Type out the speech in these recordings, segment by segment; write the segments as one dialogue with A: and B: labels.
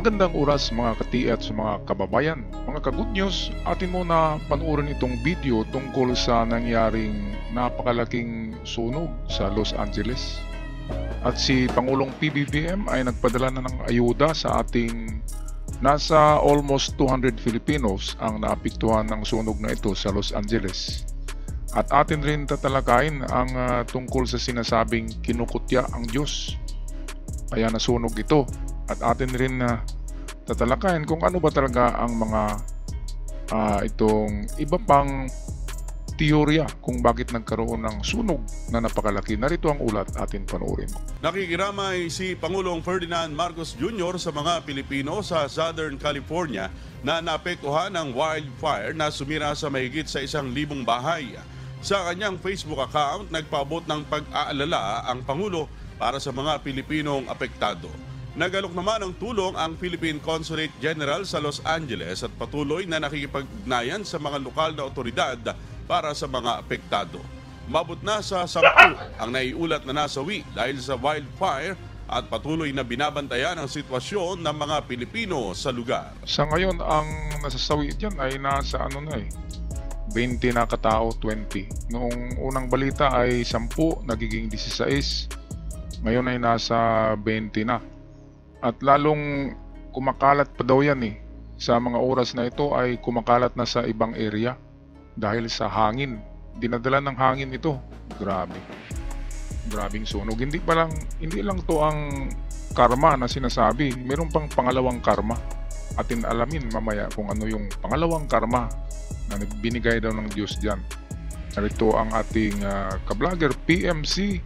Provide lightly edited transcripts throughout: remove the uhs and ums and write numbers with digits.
A: Magandang oras mga kati at sa mga kababayan. Mga ka-good news, atin mo na panoorin itong video tungkol sa nangyaring napakalaking sunog sa Los Angeles. At si Pangulong PBBM ay nagpadala na ng ayuda sa ating nasa almost 200 Filipinos ang naapektuhan ng sunog na ito sa Los Angeles. At atin rin tatalakayin ang tungkol sa sinasabing kinukutya ang Diyos. Kaya nasunog ito. At atin rin tatalakayin kung ano ba talaga ang mga itong iba pang teorya kung bakit nagkaroon ng sunog na napakalaki. Narito ang ulat, atin panoorin.
B: Nakikiramay si Pangulong Ferdinand Marcos Jr. sa mga Pilipino sa Southern California na naapektuhan ng wildfire na sumira sa mahigit sa 1,000 bahay. Sa kanyang Facebook account, nagpaabot ng pag-aalala ang Pangulo para sa mga Pilipinong apektado. Nagalok naman ng tulong ang Philippine Consulate General sa Los Angeles at patuloy na nakikipag-ugnayan sa mga lokal na otoridad para sa mga apektado. Mabot na sa 10 ang naiulat na nasawi dahil sa wildfire at patuloy na binabantayan ang sitwasyon ng mga Pilipino sa lugar.
A: Sa ngayon, ang nasasawi dyan ay nasa 20 na katao, 20. Noong unang balita ay 10, nagiging 16. Ngayon ay nasa 20 na. At lalong kumakalat pa daw yan Sa mga oras na ito ay kumakalat na sa ibang area dahil sa hangin. Dinadala ng hangin ito. Grabe. Grabing sunog. Hindi lang to ang karma na sinasabi. Meron pang pangalawang karma. Atin alamin mamaya kung ano yung pangalawang karma na binigay daw ng Diyos dyan. Narito ang ating ka-vlogger PMC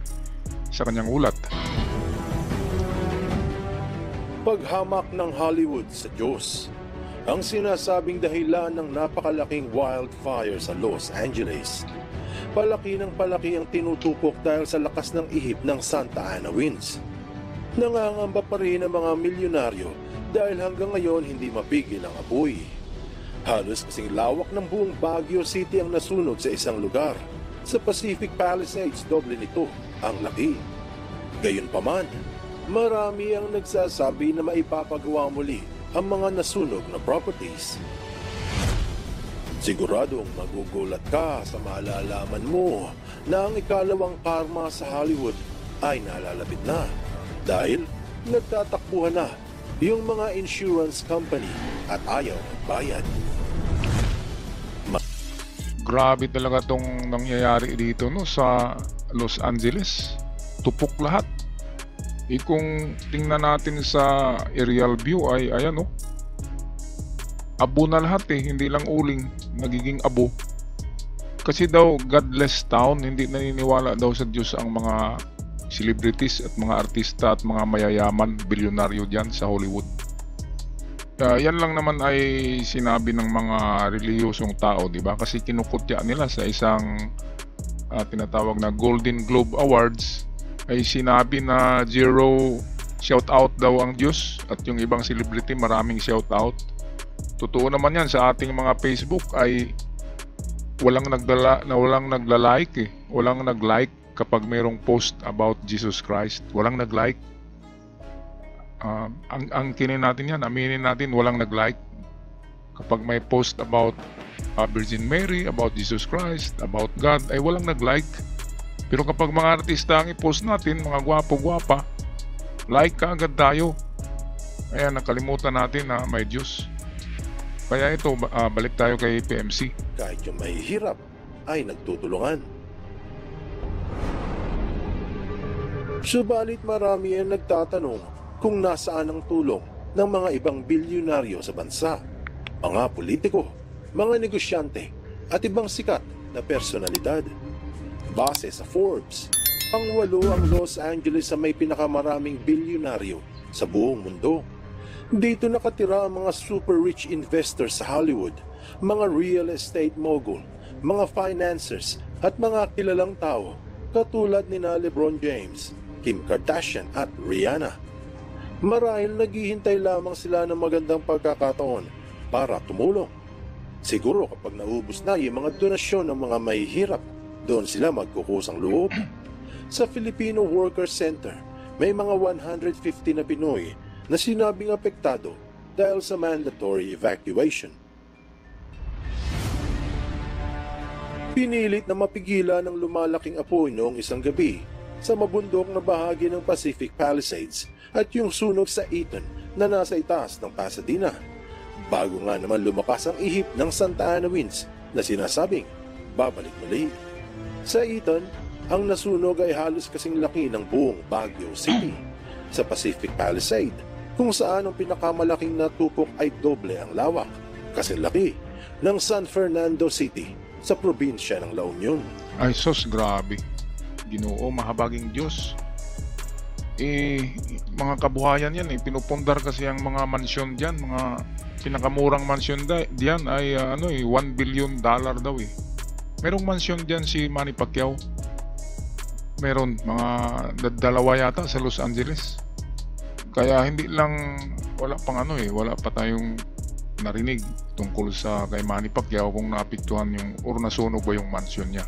A: sa kanyang ulat.
C: Paghamak ng Hollywood sa Diyos. Ang sinasabing dahilan ng napakalaking wildfire sa Los Angeles. Palaki ng palaki ang tinutupok dahil sa lakas ng ihip ng Santa Ana winds. Nangangamba pa rin ang mga milyonaryo dahil hanggang ngayon hindi mapigil ang apoy. Halos kasing lawak ng buong Baguio City ang nasunog sa isang lugar. Sa Pacific Palisades, doble nito ang laki. Gayunpaman, marami ang nagsasabi na maipapagawa muli ang mga nasunog na properties. Siguradong magugulat ka sa malalaman mo na ang ikalawang karma sa Hollywood ay nalalapit na dahil nagtatakbuhan na yung mga insurance company at ayaw magbayad.
A: Grabe talaga tong nangyayari dito sa Los Angeles. Tupok lahat. Kung tingnan natin sa aerial view ay ayan abo na lahat hindi lang uling, nagiging abo. Kasi daw godless town, hindi naniniwala daw sa Diyos ang mga celebrities at mga artista at mga mayayaman, bilyonaryo dyan sa Hollywood. Yan lang naman ay sinabi ng mga reliyosong tao, di ba? Kasi kinukutya nila sa isang tinatawag na Golden Globe Awards ay sinabi na zero shout out daw ang Diyos at yung ibang celebrity maraming shout out. Totoo naman yan sa ating mga Facebook ay walang nagla-like Walang nag-like kapag mayroong post about Jesus Christ. Walang nag-like. Ang kinin natin yan, aminin natin, walang nag-like. Kapag may post about Virgin Mary, about Jesus Christ, about God, ay walang nag-like. Pero kapag mga artista ang i-post natin, mga gwapo-gwapa, like ka agad tayo. Kaya nakalimutan natin na may Diyos. Kaya ito, balik tayo kay PMC.
C: Kahit yung mahihirap ay nagtutulungan. Subalit marami ang nagtatanong kung nasaan ang tulong ng mga ibang bilyonaryo sa bansa. Mga politiko, mga negosyante, at ibang sikat na personalidad. Base sa Forbes, pang-8 ang Los Angeles sa may pinakamaraming bilyonaryo sa buong mundo. Dito nakatira ang mga super rich investors sa Hollywood, mga real estate mogul, mga financiers at mga kilalang tao katulad ni LeBron James, Kim Kardashian at Rihanna. Marahil naghihintay lamang sila ng magandang pagkakataon para tumulong. Siguro kapag naubos na yung mga donasyon ng mga mahihirap, doon sila magkukusang loob. Sa Filipino Worker Center, may mga 150 na Pinoy na sinabing apektado dahil sa mandatory evacuation. Pinilit na mapigilan ang lumalaking apoy noong isang gabi sa mabundok na bahagi ng Pacific Palisades at yung sunog sa Eaton na nasa itaas ng Pasadena. Bago nga naman lumakas ang ihip ng Santa Ana winds na sinasabing babalik muli. Sa Eaton, ang nasunog ay halos kasing laki ng buong Baguio City. Sa Pacific Palisade, kung saan ang pinakamalaking natupok ay doble ang lawak, kasing laki ng San Fernando City sa probinsya ng La Union.
A: Ay sos, grabe. Ginoo, mahabaging Diyos. Mga kabuhayan yan, pinupundar kasi ang mga mansyon dyan, mga pinakamurang mansyon diyan ay $1 billion daw eh. Merong mansyon diyan si Manny Pacquiao. Meron mga dalawa yata sa Los Angeles. Kaya hindi lang wala pa tayong narinig tungkol sa kay Manny Pacquiao kung naapektuhan yung or nasunog ba yung mansyon niya.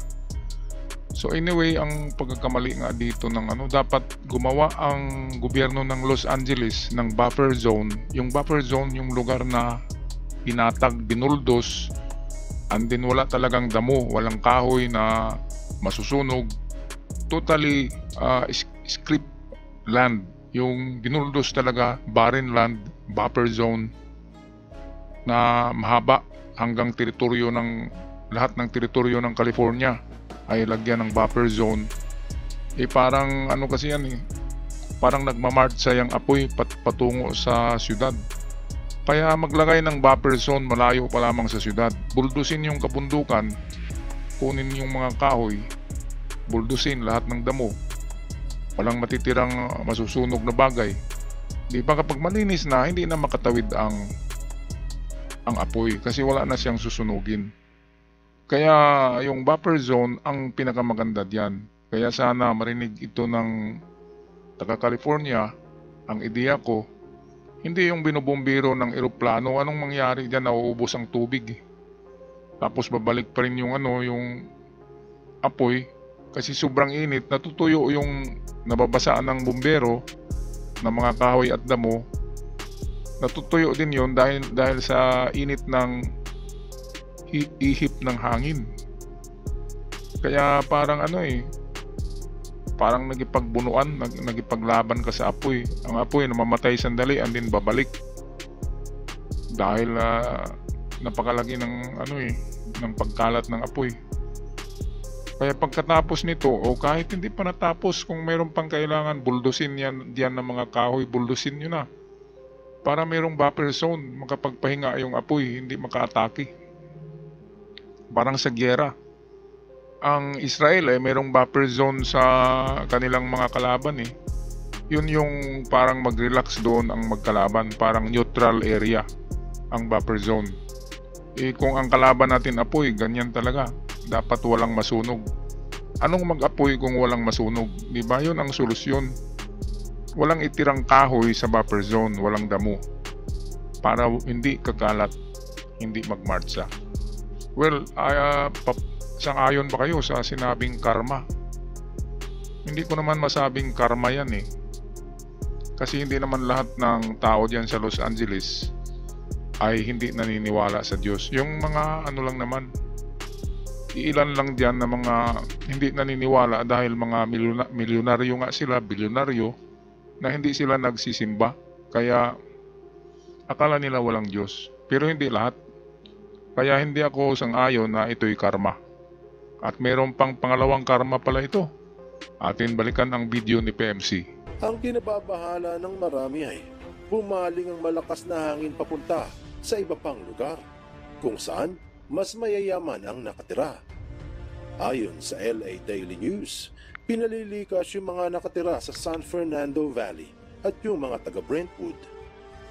A: So anyway, ang pagkakamali nga dito ng dapat gumawa ang gobyerno ng Los Angeles ng buffer zone. Yung buffer zone yung lugar na pinatag, binuldos, and then wala talagang damo, walang kahoy na masusunog. Totally script land. Yung binuldos talaga, barren land, buffer zone na mahaba hanggang teritoryo ng lahat ng teritoryo ng California ay lagyan ng buffer zone. Parang kasi yan parang nagmamarcha yung apoy patungo sa syudad. Kaya maglagay ng buffer zone malayo pa lamang sa syudad. Buldusin yung kabundukan, kunin yung mga kahoy, buldusin lahat ng damo. Walang matitirang masusunog na bagay. Di ba kapag malinis na, hindi na makatawid ang apoy kasi wala na siyang susunugin. Kaya yung buffer zone ang pinakamaganda diyan. Kaya sana marinig ito ng taga California. Ang ideya ko, hindi yung binubumbiro ng eroplano. Anong mangyari diyan? Nauubos ang tubig. Tapos babalik pa rin yung yung apoy kasi sobrang init. Natutuyo yung nababasaan ng bumbero ng mga kahoy at damo. Natutuyo din yon dahil sa init ng ihip ng hangin. Kaya parang parang nagipagbunuan, nagipaglaban ka sa apoy. Ang apoy namamatay sandali and then babalik. Dahil napakalaki ng ng pagkalat ng apoy. Kaya pagkatapos nito o kahit hindi pa natapos, kung mayroon pang kailangan buldusin diyan ng mga kahoy, buldusin nyo na. Para mayroong buffer zone, makapagpahinga yung apoy, hindi makaatake. Parang sa gyera. Ang Israel mayroong buffer zone sa kanilang mga kalaban Yun yung parang mag-relax doon ang magkalaban, parang neutral area ang buffer zone. Kung ang kalaban natin apoy, ganyan talaga. Dapat walang masunog. Anong mag-apoy kung walang masunog? Di ba yun ang solusyon? Walang itirang kahoy sa buffer zone, walang damo. Para hindi kakalat, hindi magmarcha. Well, sang-ayon ba kayo sa sinabing karma? Hindi ko naman masabing karma yan Kasi hindi naman lahat ng tao dyan sa Los Angeles ay hindi naniniwala sa Diyos. Yung mga lang naman, ilan lang dyan na mga hindi naniniwala dahil mga milyonaryo nga sila, bilyonaryo, na hindi sila nagsisimba. Kaya akala nila walang Diyos. Pero hindi lahat. Kaya hindi ako sang-ayon na ito'y karma. At mayroon pang pangalawang karma pala ito. Atin balikan ang video ni PMC.
C: Ang kinababahala ng marami ay bumaling ang malakas na hangin papunta sa iba pang lugar, kung saan mas mayayaman ang nakatira. Ayon sa LA Daily News, pinalilikas yung mga nakatira sa San Fernando Valley at yung mga taga Brentwood.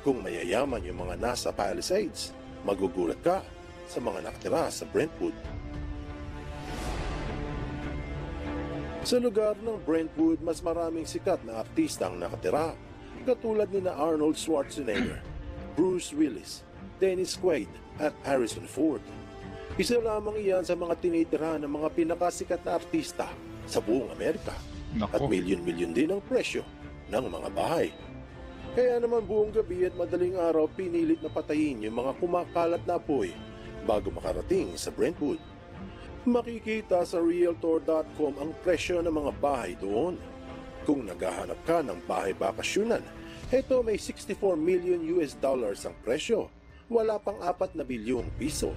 C: Kung mayayaman yung mga nasa Palisades, magugulat ka sa mga nakatira sa Brentwood. Sa lugar ng Brentwood, mas maraming sikat na artista ang nakatira, katulad ni Arnold Schwarzenegger, Bruce Willis, Dennis Quaid at Harrison Ford. Isa lamang iyan sa mga tinitirahan ng mga pinakasikat na artista sa buong Amerika. At milyon-milyon din ang presyo ng mga bahay. Kaya naman buong gabi at madaling araw pinilit na patayin yung mga kumakalat na apoy bago makarating sa Brentwood. Makikita sa Realtor.com ang presyo ng mga bahay doon. Kung naghahanap ka ng bahay bakasyunan, heto may 64 million US dollars ang presyo. Wala pang 4 na bilyong piso.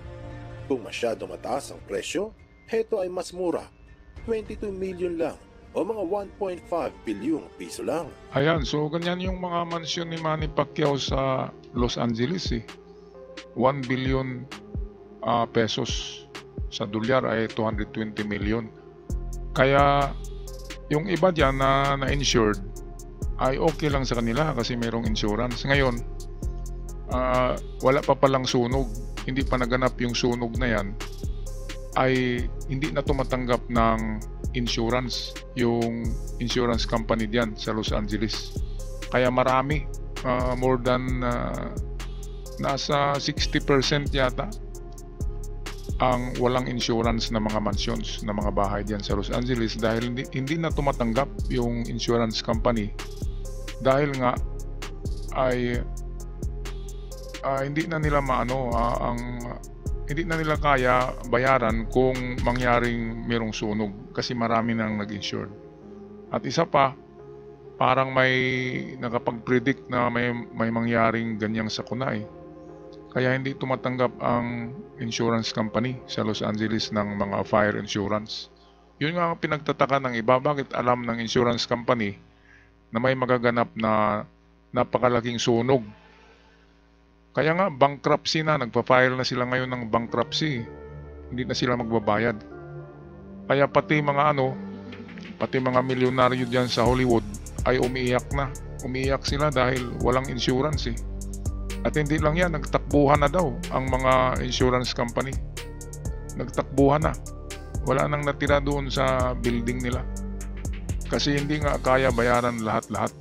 C: Kung masyado mataas ang presyo, heto ay mas mura, 22 million lang o mga 1.5 bilyong piso lang.
A: Ayan, so ganyan yung mga mansyon ni Manny Pacquiao sa Los Angeles eh. 1 billion pesos. Sa dolyar ay 220 million. Kaya yung iba dyan na insured ay okay lang sa kanila kasi mayroong insurance. Ngayon, wala pa palang sunog, hindi pa naganap yung sunog na yan, ay hindi na tumatanggap ng insurance yung insurance company dyan sa Los Angeles. Kaya marami, more than nasa 60% yata ang walang insurance na mga mansions, na mga bahay diyan sa Los Angeles dahil hindi na tumatanggap yung insurance company dahil nga ay hindi na nila hindi na nila kaya bayaran kung mangyaring mayroong sunog kasi marami nang nag-insured. At isa pa, parang may nakapag-predict na may mangyaring ganyang sakuna eh. Kaya hindi tumatanggap ang insurance company sa Los Angeles ng mga fire insurance. Yun nga ang pinagtataka ng iba, bakit alam ng insurance company na may magaganap na napakalaking sunog. Kaya nga bankruptcy na, nagpa-file na sila ngayon ng bankruptcy. Hindi na sila magbabayad. Kaya pati mga milyonaryo diyan sa Hollywood ay umiiyak na. Umiiyak sila dahil walang insurance eh. At hindi lang yan, nagtakbuhan na daw ang mga insurance company. Nagtakbuhan na. Wala nang natira doon sa building nila. Kasi hindi nga kaya bayaran lahat-lahat.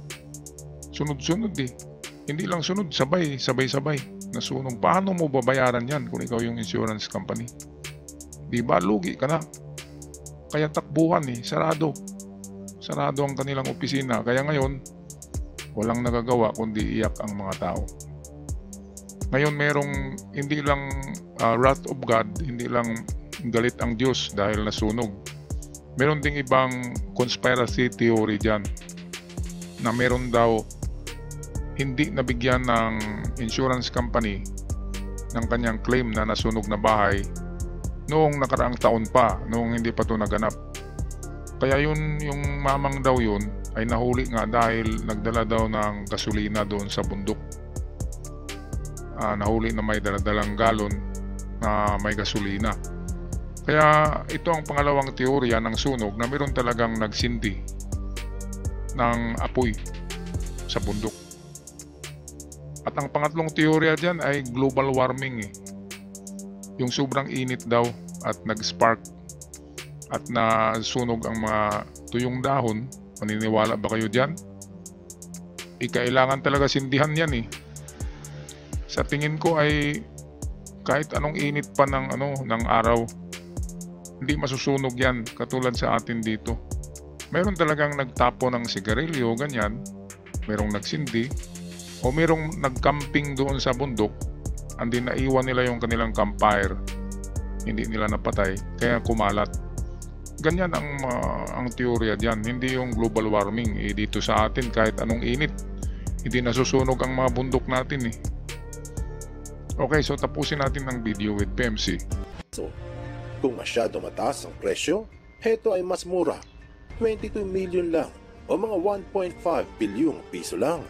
A: Sunod-sunod eh. Hindi lang sunod, sabay-sabay na sunog. Paano mo babayaran yan kung ikaw yung insurance company? Di ba, lugi ka na. Kaya takbuhan eh, sarado. Sarado ang kanilang opisina. Kaya ngayon, walang nagagawa kundi iyak ang mga tao. Ngayon merong hindi lang wrath of God, hindi lang galit ang Diyos dahil nasunog. Meron ding ibang conspiracy theory dyan na meron daw hindi nabigyan ng insurance company ng kanyang claim na nasunog na bahay noong nakaraang taon pa, noong hindi pa ito naganap. Kaya yun, yung mamang daw yun ay nahuli nga dahil nagdala daw ng gasolina doon sa bundok. Nahuli na may daladalang galon na may gasolina. Kaya ito ang pangalawang teorya ng sunog na meron talagang nagsindi ng apoy sa bundok. At ang pangatlong teorya dyan ay global warming eh. Yung sobrang init daw at nag-spark at nasunog ang mga tuyong dahon. Maniniwala ba kayo dyan? Kailangan talaga sindihan yan eh. Sa tingin ko ay kahit anong init pa ng araw, hindi masusunog yan katulad sa atin dito. Meron talagang nagtapo ng sigarilyo, ganyan. Merong nagsindi o merong nagcamping doon sa bundok, andi naiwan nila yung kanilang campfire. Hindi nila napatay, kaya kumalat. Ganyan ang teorya diyan, hindi yung global warming. Dito sa atin kahit anong init, hindi nasusunog ang mga bundok natin eh. Okay, so tapusin natin ang video with PMC.
C: So, kung masyado mataas ang presyo, heto ay mas mura, 22 million lang o mga 1.5 bilyong piso lang.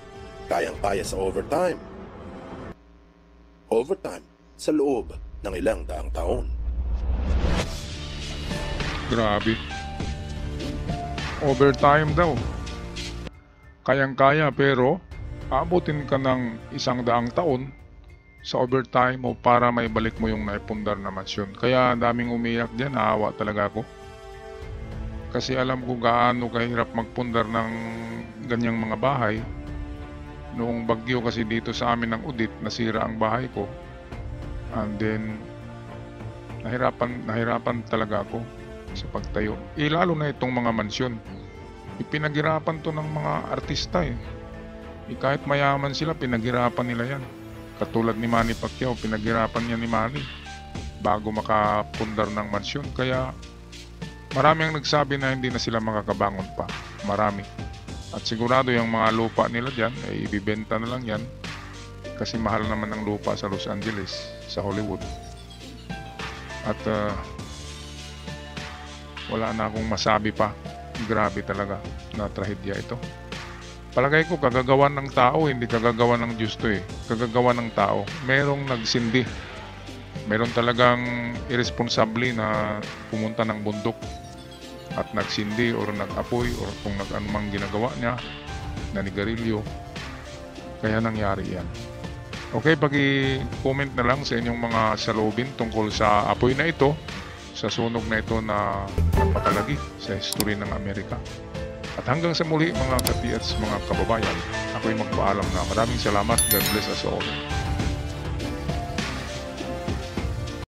C: Kayang-kaya sa overtime. Overtime sa loob ng ilang daang taon.
A: Grabe. Overtime daw. Kayang-kaya pero aabutin ka ng 100 taon sa overtime mo para may balik mo yung naipundar na mansyon. Kaya daming umiyak dyan, naawa talaga ako. Kasi alam ko gaano kahirap magpundar ng ganyang mga bahay. Noong bagyo kasi dito sa amin ng Udit, nasira ang bahay ko. And then, nahirapan talaga ako sa pagtayo. Lalo na itong mga mansyon. Ipinaghirapan to ng mga artista eh. Kahit mayaman sila, pinaghirapan nila yan. Katulad ni Manny Pacquiao, pinaghirapan niya ni Manny bago makapundar ng mansyon. Kaya marami ang nagsabi na hindi na sila makakabangon pa. Marami. At sigurado yung mga lupa nila dyan, ay ibibenta na lang yan. Kasi mahal naman ang lupa sa Los Angeles, sa Hollywood. At wala na akong masabi pa. Grabe talaga na trahedya ito. Palagay ko kagagawan ng tao, hindi kagagawan ng Diyos to eh. Kagagawan ng tao. Merong nagsindi. Meron talagang irresponsable na pumunta ng bundok at nagsindi or nag-apoy or kung nag-anumang ginagawa niya, nanigarilyo. Kaya nangyari yan. Okay, paki-comment na lang sa inyong mga saloobin tungkol sa apoy na ito, sa sunog na ito na napakalagi sa history ng Amerika. At hanggang sa muli mga ka-PH, mga kababayan, ako'y magpaalam na maraming salamat. God bless us all.